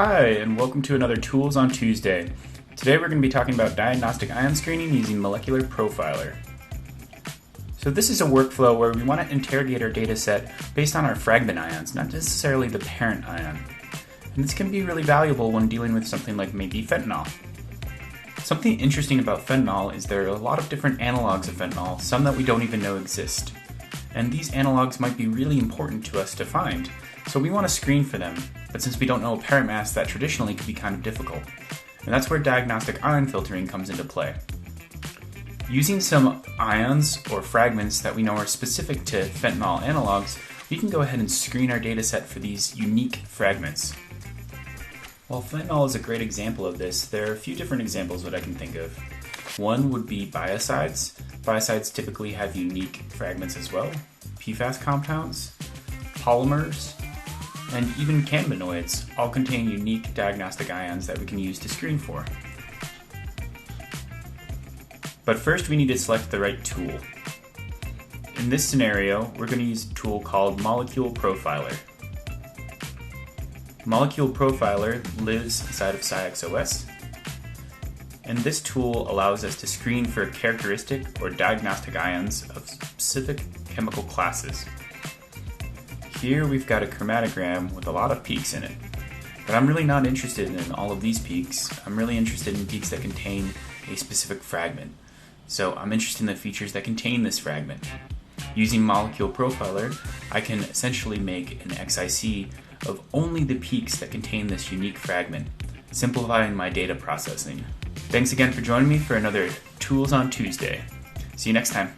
Hi, and welcome to another Tools on Tuesday. Today we're going to be talking about diagnostic ion screening using Molecular Profiler. So this is a workflow where we want to interrogate our data set based on our fragment ions, not necessarily the parent ion. And this can be really valuable when dealing with something like maybe fentanyl. Something interesting about fentanyl is there are a lot of different analogs of fentanyl, some that we don't even know exist. And these analogs might be really important to us to find, so we want to screen for them, but since we don't know a parent mass, that traditionally can be kind of difficult. And that's where diagnostic ion filtering comes into play. Using some ions or fragments that we know are specific to fentanyl analogs, we can go ahead and screen our data set for these unique fragments. While fentanyl is a great example of this, there are a few different examples that I can think of. One would be biocides. Biocides typically have unique fragments as well. PFAS compounds, polymers, and even cannabinoids all contain unique diagnostic ions that we can use to screen for. But first we need to select the right tool. In this scenario, we're going to use a tool called Molecule Profiler. Molecule Profiler lives inside of SCIEX OS, and this tool allows us to screen for characteristic or diagnostic ions of specific chemical classes. Here we've got a chromatogram with a lot of peaks in it, but I'm really not interested in all of these peaks. I'm really interested in peaks that contain a specific fragment. So I'm interested in the features that contain this fragment. Using Molecule Profiler, I can essentially make an 𝗧cie of only the peaks that contain this unique fragment, simplifying my data processing. Thanks again for joining me for another Tools on Tuesday. See you next time.